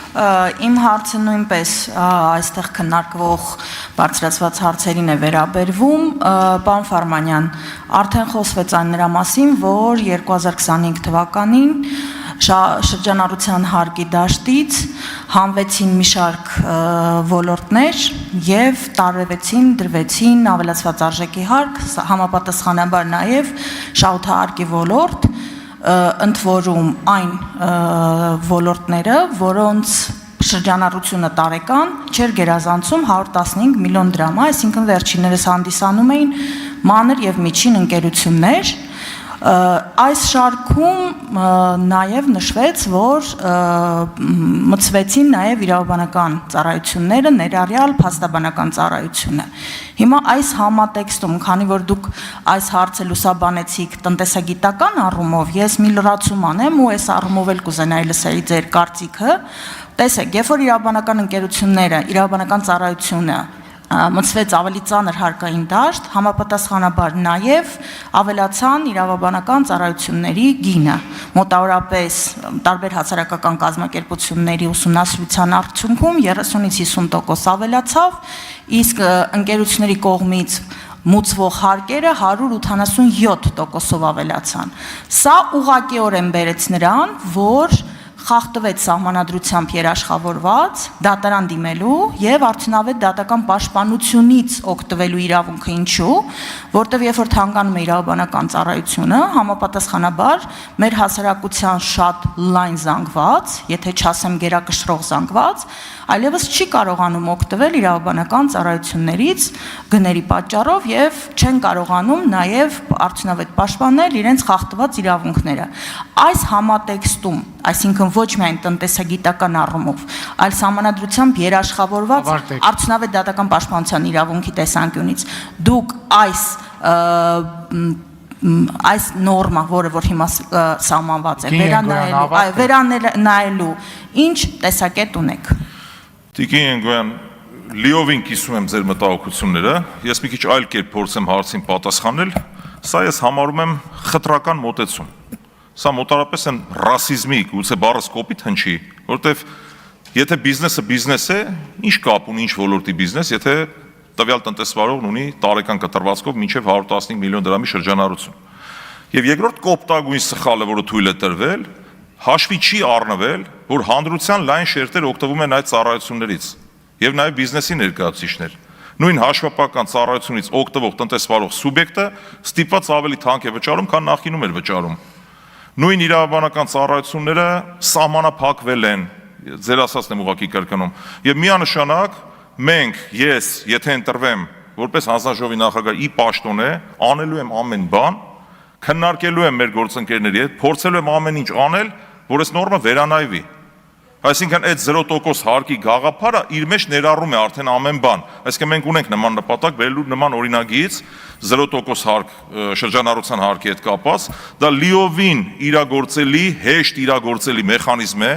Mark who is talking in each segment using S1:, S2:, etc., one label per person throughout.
S1: Իմ հարցը նույնպես այստեղ քննարկվող բարձրացված հարցերին է վերաբերվում, պարոն Ֆարմանյան, արդեն խոսվեց այն նրա մասին, որ 2025 թվականին շրջանառության հարկի դաշտից հանվեցին մի շարք ոլորտներ եւ դրվեցին ավելացված արժեքի հարկ, համապատասխանաբար նաեւ շահութահարկի ոլորտ, ընդ որում այն ոլորտները, որոնց շրջանառությունը տարեկան չէր գերազանցում 115 միլիոն դրամ, այսինքն վերջիններս հանդիսանում էին մանր եւ միջին ընկերություններ։ Այս շարքում նաև նշվեց, որ մտցվեցին նաև իրավաբանական ծառայությունները, ներառյալ փաստաբանական ծառայությունը։ Հիմա այս համատեքստում, քանի որ դուք այս հարցը լուսաբանեցիք տնտեսագիտական առումով, ես մի լրացում անեմ ու այս առումով էլ կուզենայի լսել ձեր կարծիքը։ Տեսեք, երբ որ իրավաբանական ընկերությունները, իրավաբանական ծառայությունը մտցվեց ավելի ծանր հարկային դաշտ, համապատասխանաբար նաև ավելացան իրավաբանական ծառայությունների գինը, մոտավորապես տարբեր հասարակական կազմակերպությունների ուսումնասիրության արդյունքում 30-ից 50% ավելացավ, իսկ ընկերությունների կողմից մուծվող հարկերը 187%-ով ավելացան։ Սա ուղղակիորեն բերեց նրան, որ խախտվեց սահմանադրությամբ երաշխավորված դատարան դիմելու եւ արդյունավետ դատական պաշտպանությունից օգտվելու իրավունքը, ինչու, որտեղ երբ որ թանկանում է իրավաբանական ծառայությունը, համապատասխանաբար մեր հասարակության շատ լայն զանգված, եթե չասեմ գերակշռող զանգված, այլևս չի կարողանում օգտվել իրավաբանական ծառայություններից գների պատճառով եւ չեն կարողանում նաեւ արդյունավետ պաշտպանել իրենց խախտված իրավունքները։ Այս համատեքստում, այսինքն ոչ միայն տնտեսագիտական առումով, այլ սահմանադրությամբ երաշխավորված արդյունավետ դատական պաշտպանության իրավունքի տեսանկյունից, դուք այս նորմա, որը որ հիմա սահմանված է, վերանայելու ինչ տեսակետ ունեք։
S2: Տիկին Ենգոյան, լիովին կիսում եմ ձեր մտահոգությունները, ես մի քիչ այլ կերպ փորձեմ հարցին պատասխանել, սա ես համարում եմ խտրական մոտեցում։ Սա մոտարապես են ռասիզմի, գուցե բառս կոպիտ հնչի, որտեվ եթե բիզնեսը բիզնես է, ինչ կապ ունի ինչ ոլորտի բիզնես, եթե տվյալ տնտեսվարողն ունի տարեկան կտրվածքով մինչև 115 միլիոն դրամի շրջանառություն։ Եվ երկրորդ կոպտագույն սխալը, որը թույլ է տրվել, հաշվի չի առնվել, որ հանրության լայն շերտեր օգտվում են այդ ծառայություններից եւ նաեւ բիզնեսի ներկայացուցիչներ։ Նույն հաշվապահական ծառայությունից օգտվող տնտեսվարող սուբյեկտը ստիպված ավելի թանկ է վճարում, քան նախկինում էր վճարում։ Նույն իրավաբանական ծառայությունները սահմանափակվել են, ձեր ասածն եմ ուղղակի կրկնում։ Եվ միանշանակ մենք, ես, եթե ընտրվեմ որպես հանձնաժողովի նախագահ ի պաշտոնե, անելու եմ ամեն բան, քննարկելու եմ մեր գործընկերների հետ, փորձելու եմ ամեն ինչ անել, որ այս նորմը վերանայվի։ Այսինքն այդ 0% հարկի գաղափարը իր մեջ ներառում է արդեն ամեն բան։ Այսինքն մենք ունենք նման նպատակ, վերելու նման օրինագիծ 0% հարկ շրջանառության հարկի հետ կապված, դա լիովին իրագործելի, հեշտ իրագործելի մեխանիզմ է,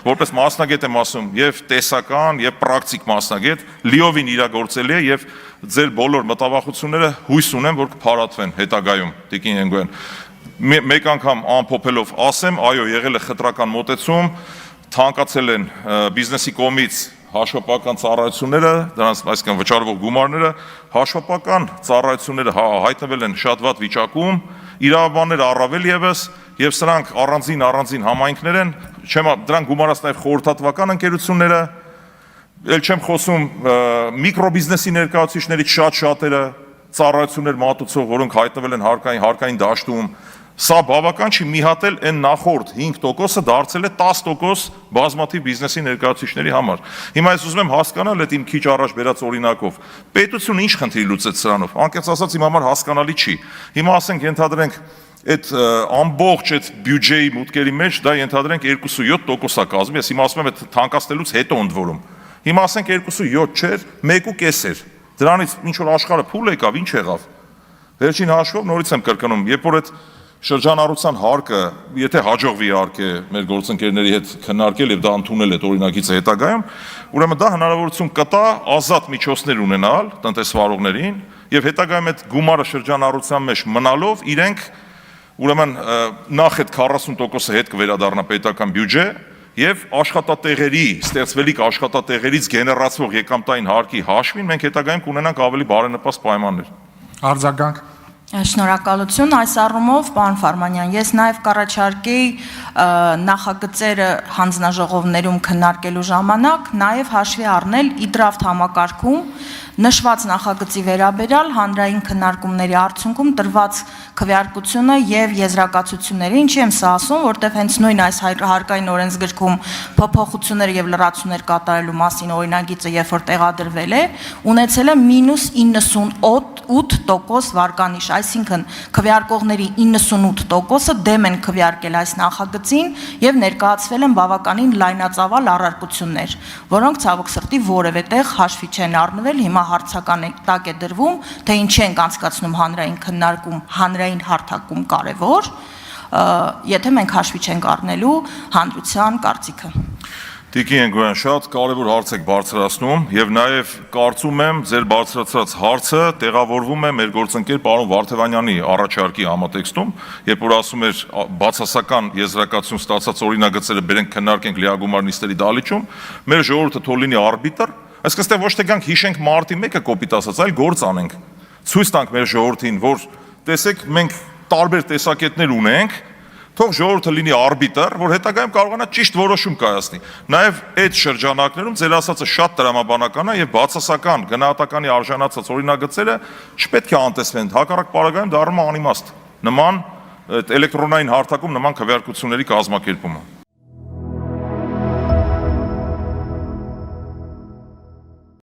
S2: որպես մասնագետ եմ ասում, եւ տեսական, եւ պրակտիկ մասնագետ, լիովին իրագործելի է եւ ձեր բոլոր մտավախությունները հույս ունեմ, որ կփարատվեն հետագայում, Տիկին Ենգոյան։ Մեկ անգամ ամփոփելով ասեմ, այո, եղել է խտրական մոտեցում, թանկացել են բիզնեսի կողմից հաշվապահական ծառայությունները, դրանց այսինքն վճարվող գումարները, հաշվապահական ծառայությունները հայտնվել են շատ վատ վիճակում, իրավաբանները առավել եւս, եւ սրանք առանձին համայնքներ են, դրանք գումարած նաեւ խորհրդատվական ընկերությունները, ել չեմ խոսում միկրոբիզնեսի ներկայացուցիչներից շատերը, ծառայություններ մատուցող, որոնք հայտնվել են հարկային դաշտում, սա բավական չի, մի հատ էլ այն նախորդ 5%-ը դարձել է 10% բազմաթիվ բիզնեսի ներկայացուցիչների համար։ Հիմա ես ուզում եմ հասկանալ այդ իմ քիչ առաջ բերած օրինակով, պետությունը ինչ խնդրի լուծեց սրանով, անկեղծ ասած իմ համար հասկանալի չի։ Հիմա ասենք ենթադրենք այդ ամբողջ այդ բյուջեի մուտքերի մեջ դա ենթադրենք 2.7% կազմի, ես հիմա ասում եմ այդ թանկացնելուց հետո ընդ որում։ Հիմա ասենք 2.7 չէր, 1.5 էր։ Դրանից ինչ որ աշխարհը փուլ եկավ, ինչ եղավ։ Վերջին հաշվով նորից եմ կրկնում, երբ որ այդ շրջանառության հարկը, եթե հաջողվի իհարկե մեր գործընկերների հետ քննարկել եւ դա ընդունել այդ օրինագիծը հետագայում, ուրեմն դա հնարավորություն կտա ազատ միջոցներ ունենալ տնտեսվարողներին եւ հետագայում այդ գումարը շրջանառության մեջ մնալով իրենք ուրեմն նախ այդ 40%-ը հետ կվերադառնա պետական բյուջե եւ աշխատատեղերի, ստեղծվելիք աշխատատեղերից գեներացվող եկամտային հարկի հաշվին մենք հետագայում կունենանք ավելի բարենպաստ պայմաններ։
S3: Արձագանք։
S1: Շնորհակալություն այս առումով, պարոն Ֆարմանյան, ես նաև կառաջարկեի նախագծերը հանձնաժողովներում քննարկելու ժամանակ նաև հաշվի առնել իդրաֆտ համակարգում նշված նախագծի վերաբերյալ հանրային քննարկումների արդյունքում տրված քվեարկությունը եւ եզրակացությունները, ինչի եմ սա ասում, որտեղ հենց նույն այս հարկային օրենսգրքում փոփոխություններ եւ լրացումներ կատարելու մասին օրինագիծը երբ որ տեղադրվել է, ունեցել է -98% վարկանիշ, այսինքն քվեարկողների 98%-ը դեմ են քվեարկել այս նախագծին եւ ներկայացվել են բավականին լայնածավալ առարկություններ, որոնք ցավոք սրտի որևէ տեղ հաշվի չեն առնվել, հիմա հարցական տակ է դրվում, թե ինչի ենք անցկացնում հանրային քննարկում, հանրային հարթակում կարևոր, եթե մենք հաշվի չենք առնելու հանրության կարծիքը։
S2: Տիկին Ենգոյան, շատ կարևոր հարց եք բարձրացնում եւ նաեւ կարծում եմ ձեր բարձրացրած հարցը տեղավորվում է մեր գործընկեր պարոն Վարդևանյանի առաջարկի համատեքստում, երբ որ ասում էր բացասական եզրակացություն ստացած օրինագծերը բերենք քննարկենք լիագումար նիստերի դահլիճում, մեր ժողովուրդը թող լինի արբիտր, այսինքն այստեղ ոչ թե գանք հիշենք մարտի 1-ը կոպիտ ասած, այլ գործ անենք։ Ցույց տանք մեր ժողովրդին, որ տեսեք մենք տարբեր տեսակետներ ունենք, թող ժողովուրդը լինի արբիտր, որ հետագայում կարողանա ճիշտ որոշում կայացնի։ Նաև այդ շրջանակներում ձեր ասածը շատ տրամաբանական է եւ բացասական գնահատականի արժանացած օրինագծերը չպետք է անտեսվեն, հակառակ պարագայում դառնում է անիմաստ։ Նման էլեկտրոնային հարթակում նման քվեարկությունների կազմակերպումը։